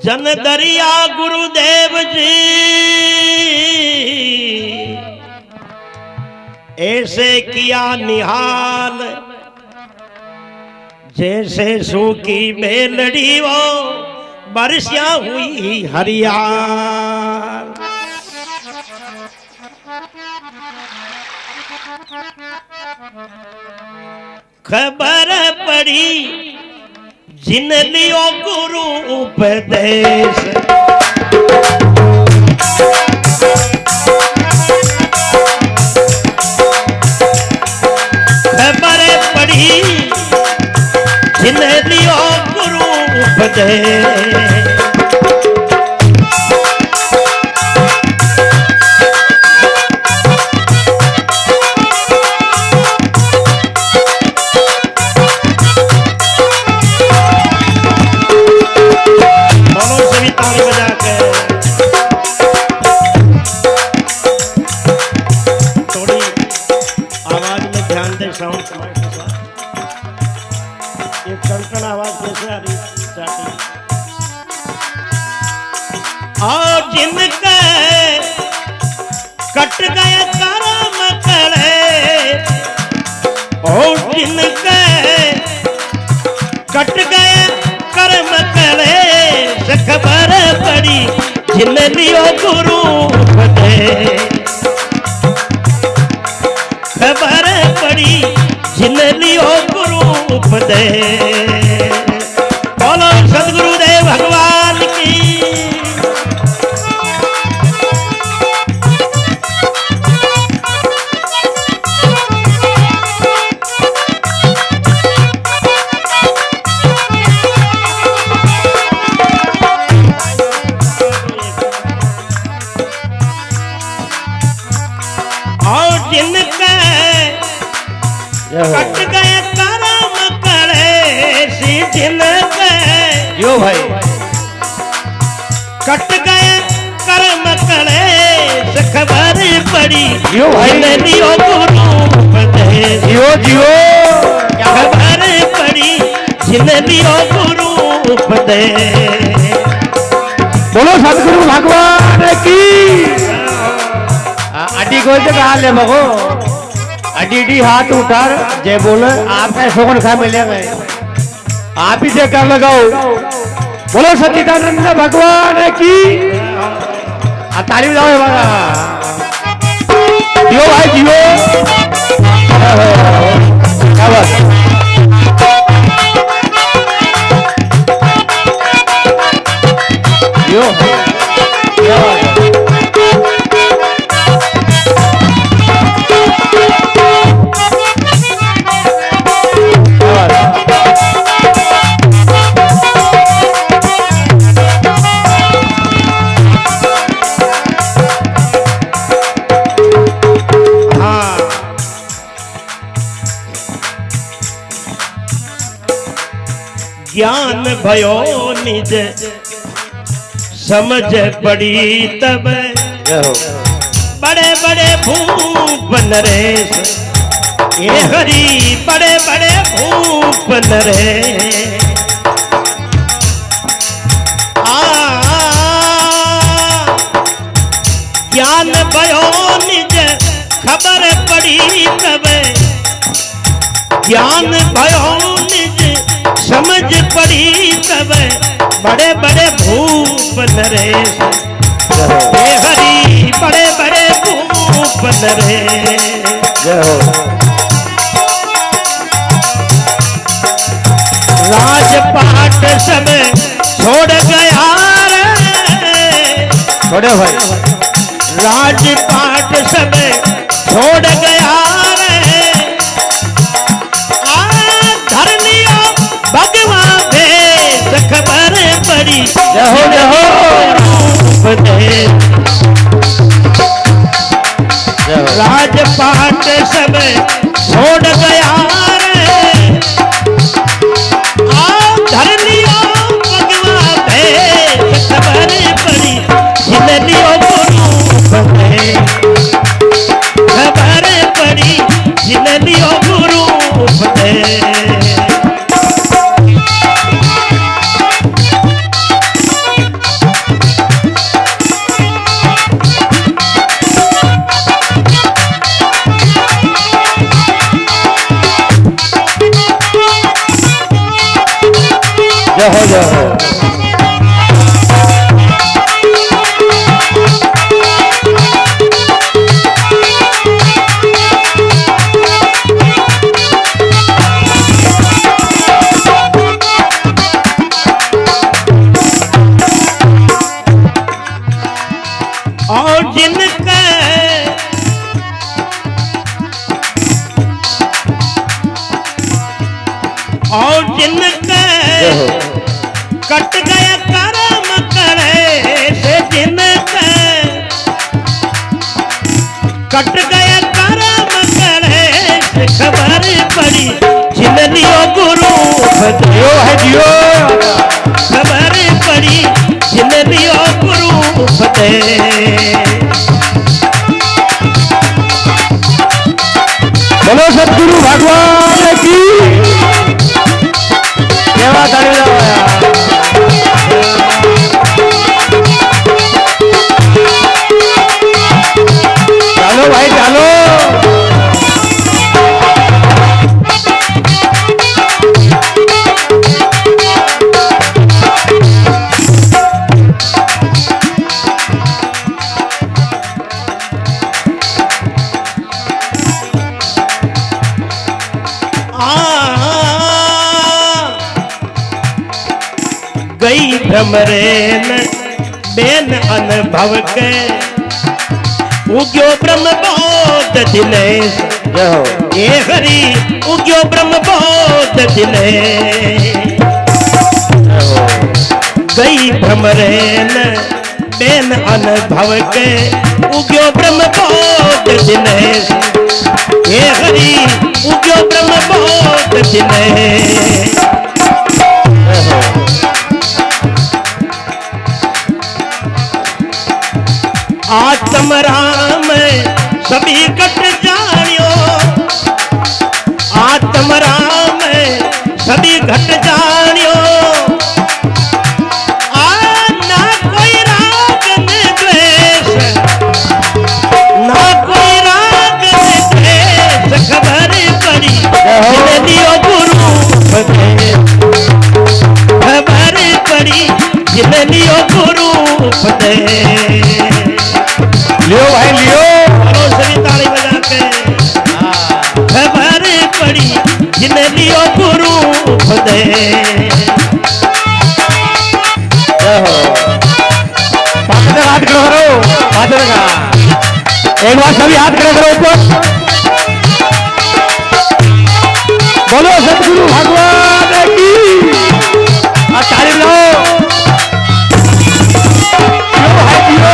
जन दरिया गुरुदेव जी ऐसे किया निहाल, जैसे सूखी बेलड़ी वो बरसिया हुई हरियाल। खबर पड़ी जिन लियो गुरु उपदेश, खबर पड़ी जिन लियो गुरु उपदेश। कंकण आवाज कैसे आ रही स्टार्टिंग। और जिनके कट गए कर्म कड़े, और जिनके कट गए कर्म कड़े, से खबर पड़ी जिन लियो गुरु उपदेश। खबर पड़ी जिन लियो गुरु उपदेश। बोलो सदगुरुदेव भगवान की। और जिनके कट गए कर्म करे, सी जिनके यो भाई कट गए कर्म करे, से खबर पड़ी यो भाई लियो गुरु उपदेश। जियो जियो खबर पड़ी जिन लियो गुरु उपदेश। बोलो सदगुरु भगवान की। अड्डी खोल के कहा ले मगो, अड्डी हाथ उठा जय बोले आपका शोभन खा मिलेगा, आप ही से कर लगाओ। बोलो सच्चिदानंद भगवान की। ताली बजाओ बाबा, जियो भाई जियो। क्या बात जियो, क्या बात ज्ञान भयो निज समझ पड़ी तब, बड़े बड़े भूप नरेश ये हरि, बड़े बड़े भूप नरेश। ज्ञान भयो निज खबर पड़ी तब, ज्ञान भयो निज समझ पड़ी तब, बड़े बड़े भूप नरेश हे हरि, बड़े बड़े भूप नरेश। राजपाट सब छोड़ गया रे, छोड़े भाई राजपाट सब छोड़ गया रे, खबर पड़ी जहो जहो राजपाट सब छोड़ गया रे, धर लियो भगवा भेष। खबर पड़ी जिन लियो गुरु उपदेश। खबर पड़ी जिन लियो गुरु उपदेश। जय हो जय हो। और जिनका जय हो। कट गया करम करे से जिनका कट गया करम करे से खबर पड़ी जिनलियो गुरु जियो है जियो। खबर पड़ी जिनलियो गुरु फतेह। बोलो सतगुरु भगवान की। केवा ताली बजाओ यार। चलो भाई चलो। गई भ्रमरेन बेन अनुभव के उग्यो ब्रह्म बोध दिनेश। जय हो। ये हरि उग्यो ब्रह्म बोध दिनेश। गई भ्रमरेन बेन अनुभव के उग्यो ब्रह्म बोध दिनेश। ये हरि उग्यो ब्रह्म बोध दिनेश। आत्म राम सभी कट जानियो। आत्म राम सभी घट जानियो। ना कोई राग न द्वेष ना कोई राग न द्वेष। खबर पड़ी जिनलियो गुरु फतेह। खबर पड़ी जिनलियो गुरु फतेह। लियो भाई लियो। और सभी ताली बजा के खबर पड़ी जिनलियो गुरु फतेह। जय हो। पाँच हाथ खड़े करो। पाँच का एक बार सभी हाथ खड़े करो ऊपर। बोलो सतगुरु भगवान की। और ताली बजाओ। जियो भाई जियो।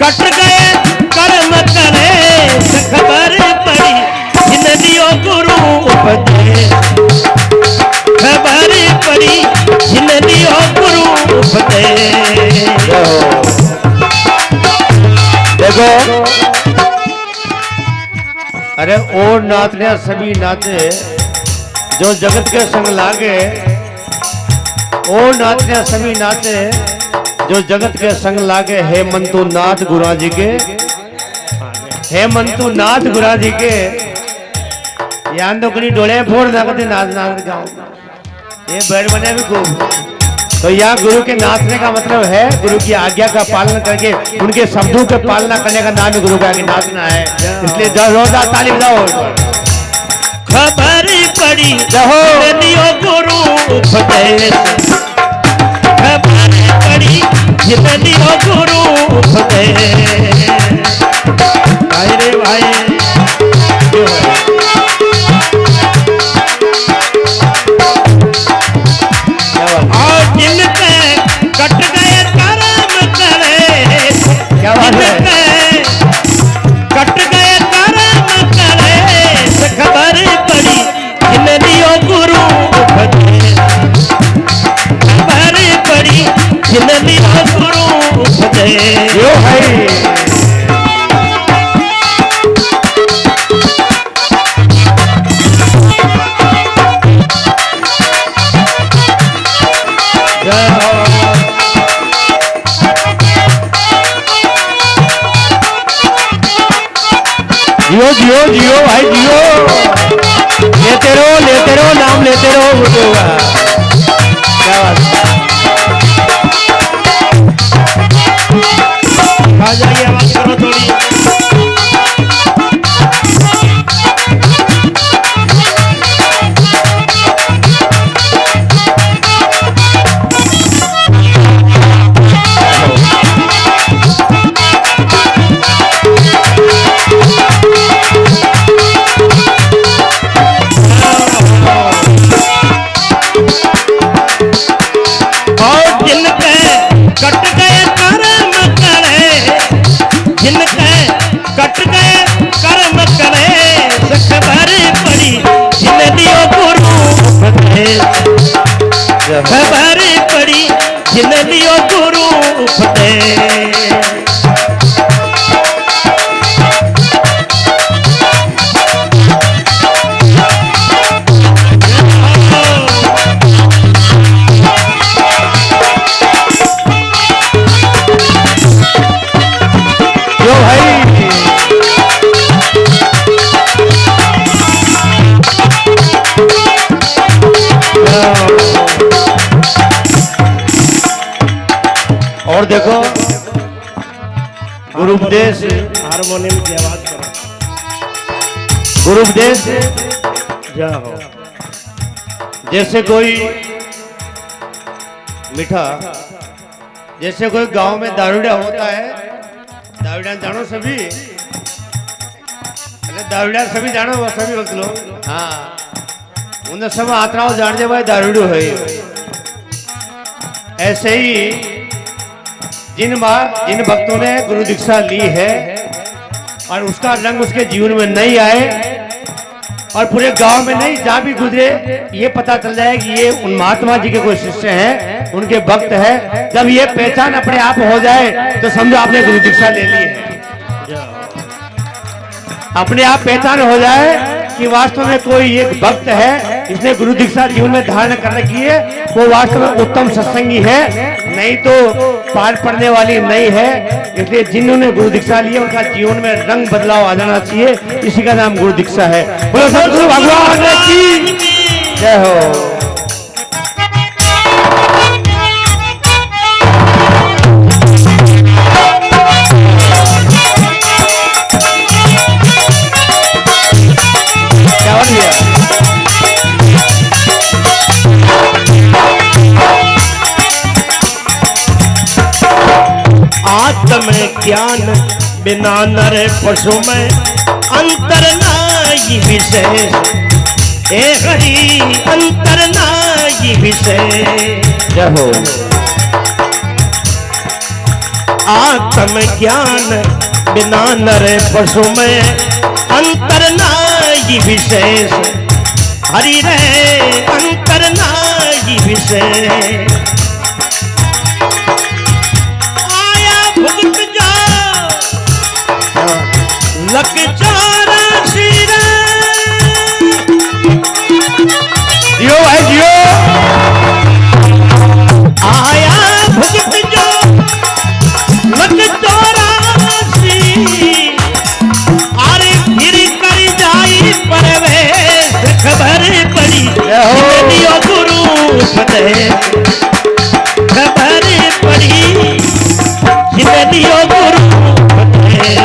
कट गए कर्म करे खबर पड़ी जिनलियो गुरु फतेह। खबर पड़ी जिनलियो गुरु फतेह। देखो अरे और नाचने सभी नाचे जो जगत के संग लागे। और नाचने सभी नाचे जो जगत के संग लागे। हे मंतु नाथ गुरा जी के। हे मंतु नाथ गुरा जी के। यान तो कहीं डोले फोड़ नाचते नाच नाच गाँव ये बैठ बने भी खूब। तो यहाँ गुरु के नाचने का मतलब है गुरु की आज्ञा का पालन करके उनके शब्दों के पालना करने का नाम गुरु का आगे नाचना है। इसलिए जोरदार ताली बजाओ। खबर पड़ी जिनलियो गुरु फतेह। खबर पड़ी जिनलियो गुरु फतेह। भाई रे भाई और जिनके कट गए कर्म करे। क्या बात है। कट गए कर्म करे खबर पड़ी जिनलियो गुरु फतेह। खबर पड़ी जिनलियो गुरु फतेह। यो भाई जियो जियो जियो भाई जियो, लेते रहो नाम लेते रहो, होगा क्या बात। आ जाइए, आवाज करो थोड़ी। खबर पड़ी जिन लियो गुरु फतेह। जो भाई और देखो गुरु उपदेश, हारमोनियम की आवाज करो। गुरु उपदेश जाओ। जैसे कोई मीठा, जैसे कोई गांव में दारूड़ा होता है, दारूड़ा जानो सभी, अरे दारूड़ा सभी जानो, वो सभी वक्त लोग, हाँ उन्हें सब आत्राओं जान जे भाई दारूड़ो है। ऐसे ही जिन भक्तों ने गुरु दीक्षा ली है और उसका रंग उसके जीवन में नहीं आए और पूरे गांव में नहीं, जहां भी गुजरे ये पता चल जाए कि ये उन महात्मा जी के कोई शिष्य हैं, उनके भक्त हैं। जब ये पहचान अपने आप हो जाए तो समझो आपने गुरु दीक्षा ले ली है। अपने आप पहचान हो जाए कि वास्तव में कोई एक भक्त है, इसने गुरु दीक्षा जीवन में धारण कर रखी है, वो वास्तव में उत्तम सत्संगी है, नहीं तो पार पड़ने वाली नहीं है। इसलिए जिन्होंने गुरु दीक्षा ली है उनका जीवन में रंग बदलाव आ जाना चाहिए, इसी का नाम गुरु दीक्षा है। बोलो सतगुरु भगवान की जय हो। आत्म ज्ञान बिना नर पशु में अंतर नाई विशेष। हे हरि अंतर नाई विशेष। जय हो। आत्म ज्ञान बिना नर पशु में अंतर नाई विशेष। हरि रे अंतर नाई विशेष। लक चौरासी जियो भाई जियो। आया भुगत जो लक चौरासी। अरे फिर कर जाई परवेश खबर पड़ी दियो गुरु फतेह। खबर पड़ी दियो गुरु फतेह।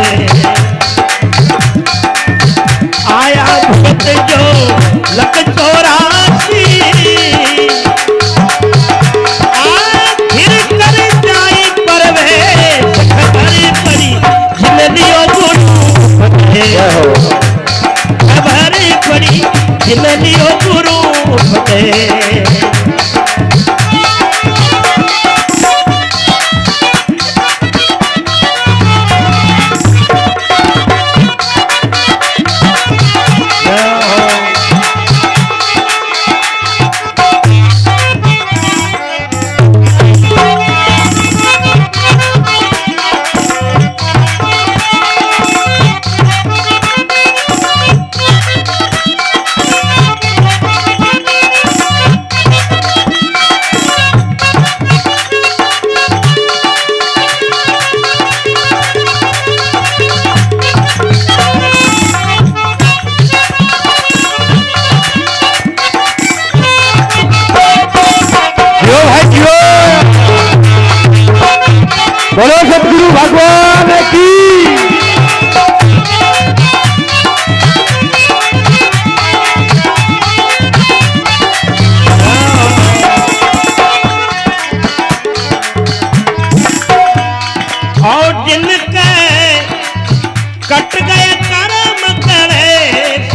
कट गए कर्म कलेश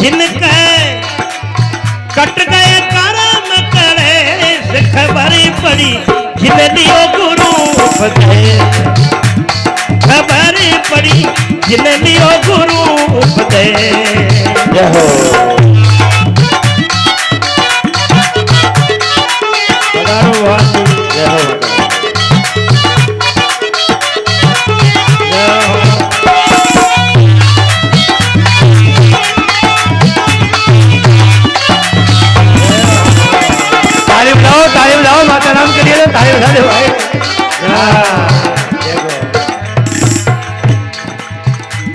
जिनके, कट गए कर्म कलेश खबर पड़ी जिन लियो गुरु उपदेश, खबर पड़ी जिन लियो गुरु उपदेश। जय हो जय हो ताली बजाओ माता राम के लिए, ताली बजा दो भाई।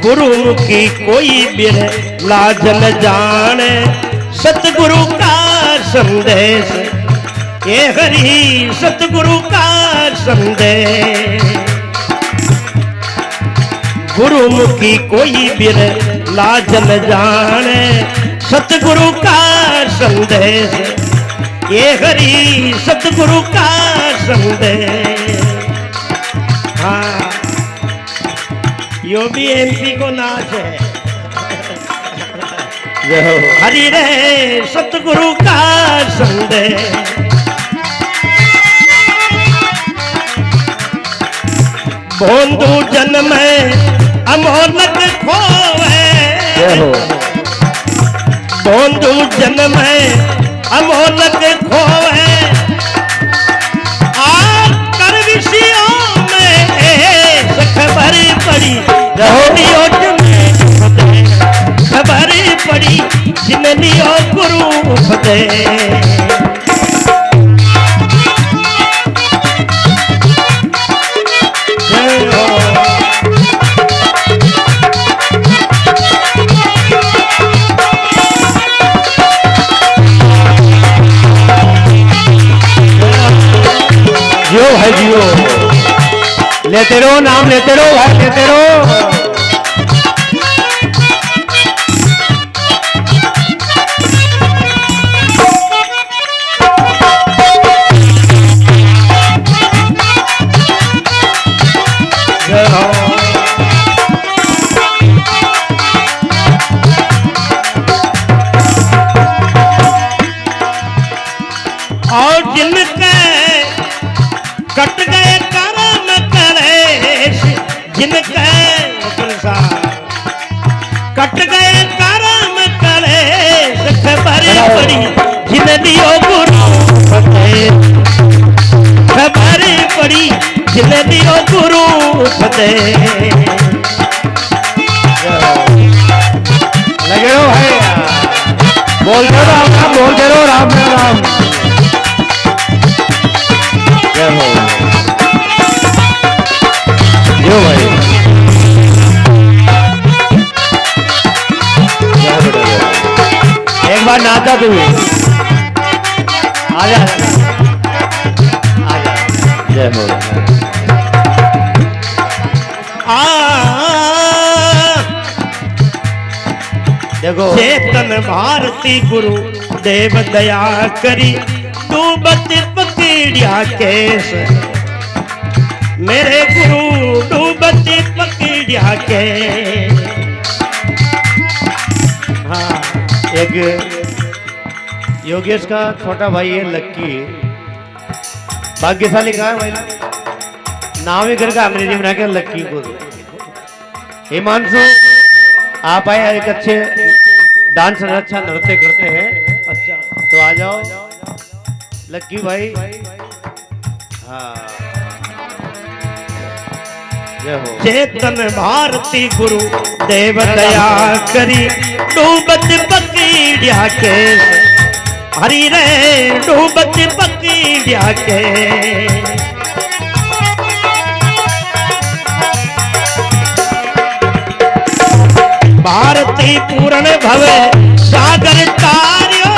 गुरु की कोई बिर लाज न जाने, सतगुरु का संदेश ये हरि सतगुरु का संदेश। गुरुमुखी कोई बिर लाज न जाने, सतगुरु का संदेश ये हरि सतगुरु का संदेश। हाँ यो भी एमपी को नाच है। हरि रे सतगुरु का संदेश। भोंदू जन्म अमोलक खोवे, भोंदू जन्म अमोलक खोवे, कर विषयों में खबर पड़ी खबर पड़ी जिन लियो गुरु उपदेश। जियो भाई जियो, लेते रहो नाम लेते रहो भाई लेते रहो। और जिनके कट गए कर्म कलेश, जिनके कट गए कर्म कलेश खबर पड़ी जिन लियो गुरु उपदेश, खबर पड़ी जिन लियो गुरु उपदेश। लगे रहो भाई, बोलते रहो राम राम, बोलते रहो राम राम। जय हो जो भाई एक बार नाचा तू, आजा आजा। जय हो देखो चेतन भारती गुरु देव दया करी, डूबत पकड़िया केस मेरे गुरु डूबत पकड़िया के। हाँ एक योगेश का छोटा भाई है लक्की, भाग्यशाली कहा है भाई, नाम ही घर का अंग्रेजी बना के लक्की को। हिमांशु आप आए, एक अच्छे डांसर, अच्छा नृत्य करते हैं, अच्छा तो आ जाओ लक्की भाई। हाँ जय हो। चेतन भारती गुरु देव दया करी, डूबत पकड़िया के हरि रे डूबत पकड़िया के। भारती पूर्ण भवे सागर तार्यो,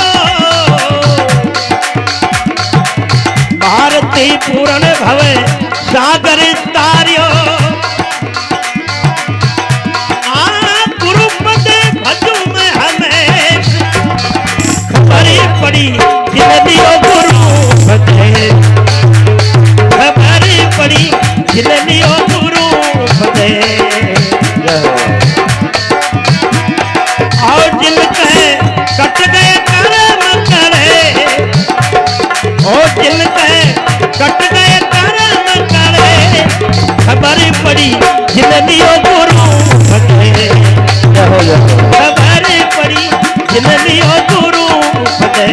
भारती पूर्ण भवे सागर तार्यो। गुरुपद भजू में हमें खबर पड़ी जिन लियो गुरु उपदेश, खबर पड़ी जिन लियो गुरु उपदेश। पड़ी जिनलियो गुरु फते खबर पड़ी जिनलियो गुरु फते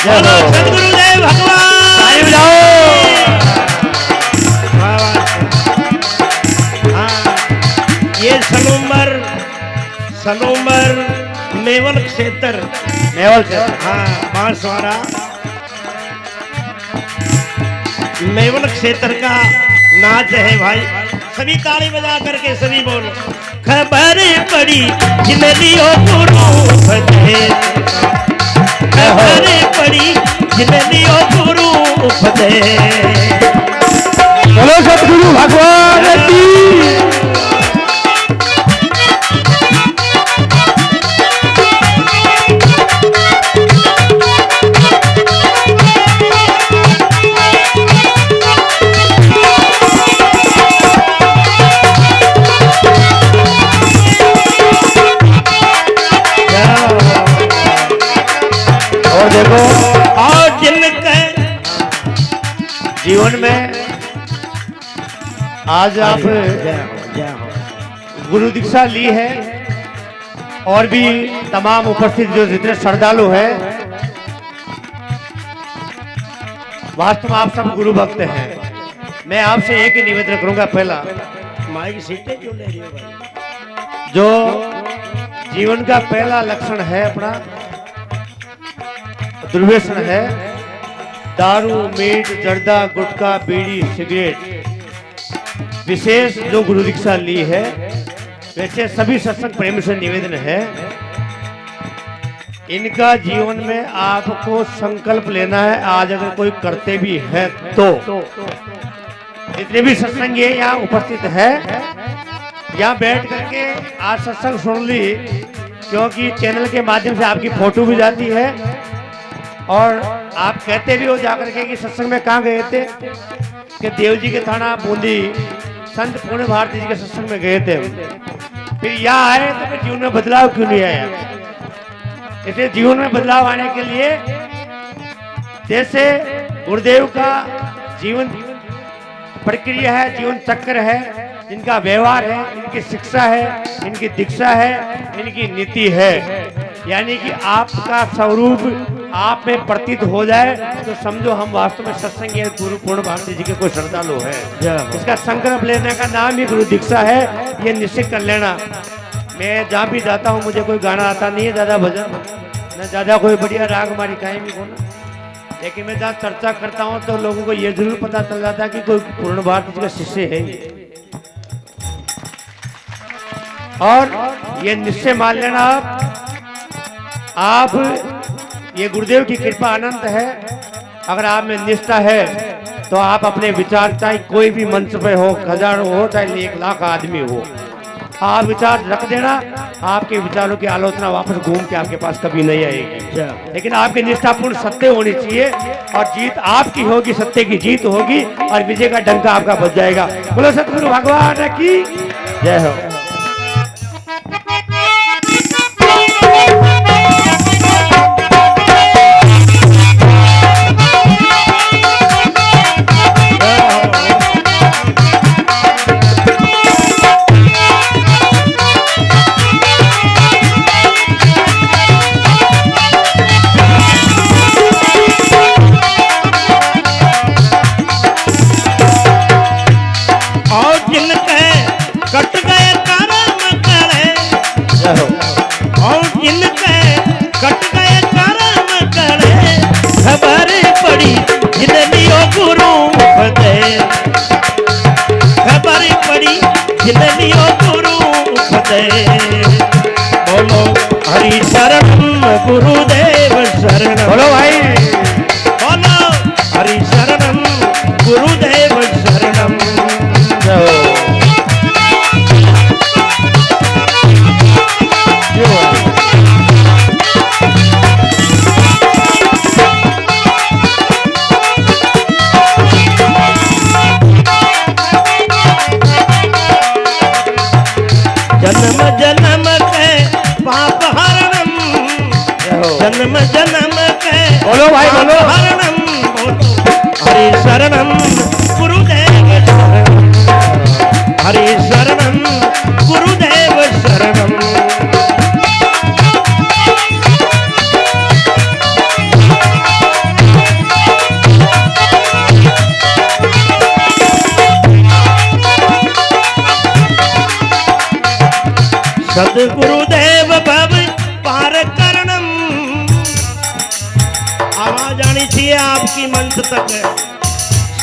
बोलो सदगुरुदेव भगवान ये सनोमर मेवल क्षेत्र हाँ बांसवाड़ा मेवल क्षेत्र का नाच है भाई। सभी ताली बजा करके सभी बोलो खबर पड़ी जिनलियो गुरु फते खबर पड़ी जिनलियो गुरु फते बोलो सतगुरु भगवान की देखो और जिनके जीवन में आज आप गुरु दीक्षा ली है और भी तमाम उपस्थित जो जितने श्रद्धालु हैं वास्तव में आप सब गुरु भक्त हैं। मैं आपसे एक ही निवेदन करूंगा। पहला माइक सीटें क्यों ले रही हो भाई? जो जीवन का पहला लक्षण है अपना दुर्व्यसन है दारू मीट जर्दा गुटखा बीड़ी सिगरेट। विशेष जो गुरु दीक्षा ली है वैसे सभी सत्संग प्रेमी से निवेदन है इनका जीवन में आपको संकल्प लेना है। आज अगर कोई करते भी है तो जितने भी सत्संग यहाँ उपस्थित है यहाँ बैठ करके आज सत्संग सुन ली क्योंकि चैनल के माध्यम से आपकी फोटो भी जाती है और आप कहते भी हो जाकर के कि सत्संग में कहाँ गए थे कि देव जी के थाना बूंदी संत पुण्य भारती जी के सत्संग में गए थे। फिर यहाँ आए तो फिर जीवन में बदलाव क्यों नहीं आया? इसलिए जीवन में बदलाव आने के लिए जैसे गुरुदेव का जीवन प्रक्रिया है जीवन चक्र है इनका व्यवहार है इनकी शिक्षा है इनकी दीक्षा है इनकी नीति है यानी कि आपका स्वरूप आप में प्रतीत हो जाए तो समझो हम वास्तव में सत्संग गुरु पूर्ण भारती जी के कोई श्रद्धालु है। इसका संकल्प लेने का नाम ही गुरु दीक्षा है। ये निश्चित कर लेना। मैं जहाँ भी जाता हूँ मुझे कोई गाना आता नहीं है ज़्यादा भजन न ज़्यादा कोई बढ़िया राग हमारी कहीं भी होना लेकिन मैं जहाँ चर्चा करता हूँ तो लोगों को ये जरूर पता चल जाता है कि कोई पूर्ण भारती जी का शिष्य है ये। और ये निश्चय मान लेना आप ये गुरुदेव की कृपा अनंत है। अगर आप में निष्ठा है तो आप अपने विचार चाहे कोई भी मंच पे हो हजारों हो चाहे 1 लाख आदमी हो आप विचार रख देना आपके विचारों की आलोचना वापस घूम के आपके पास कभी नहीं आएगी। लेकिन आपकी निष्ठापूर्ण सत्य होनी चाहिए और जीत आपकी होगी सत्य की जीत होगी और विजय का डंका आपका बज जाएगा। बोलो सतगुरु भगवान की जय हो। बोलो हरि शरण गुरुदेव शरण बोलो भाई बोलो हरि शरण गुरुदेव शरणम। जन्म जन्म के पाप हरणम जन्म जन्म के बोलो भाई बोलो। हरणम बोलो हरि शरणम गुरुदेव शरणम हरि शरणम गुरुदेव शरणम सदगुरुदेव भव पार करणम। आवाज आनी चाहिए आपकी मंच तक।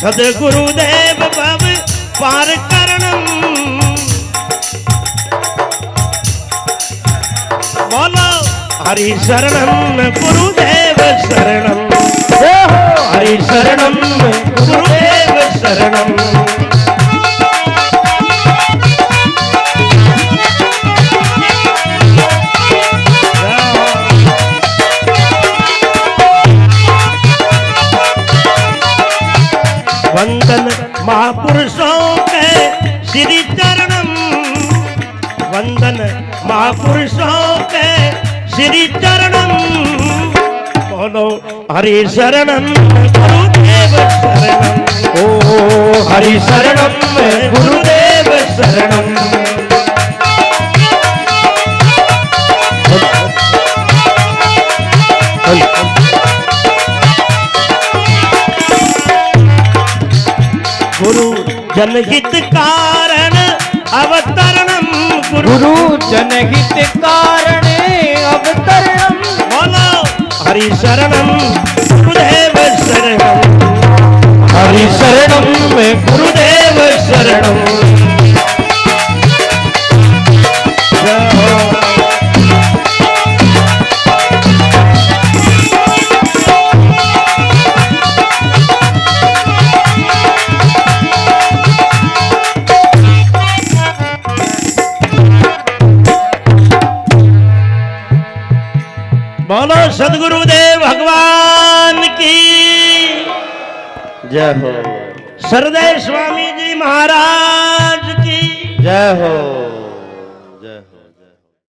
सदगुरुदेव भव पार करणम। बोलो हरि शरणम गुरुदेव शरणम हरि शरणम गुरुदेव शरणम वंदन महापुरुषों के श्री चरणम। वंदन महापुरुषों के श्री चरणम। बोलो हरि शरणम गुरुदेव शरणम ओ हरि शरणम गुरुदेव शरणम गुरु जनहित कारण अवतरणम। गुरु जनहित कारण अवतरणम। बोलो हरि शरणम गुरुदेव शरणम हरि शरणम गुरुदेव शरणम जय हो। बोलो सदगुरुदेव भगवान की जय हो। सरदेव स्वामी जी महाराज की जय हो।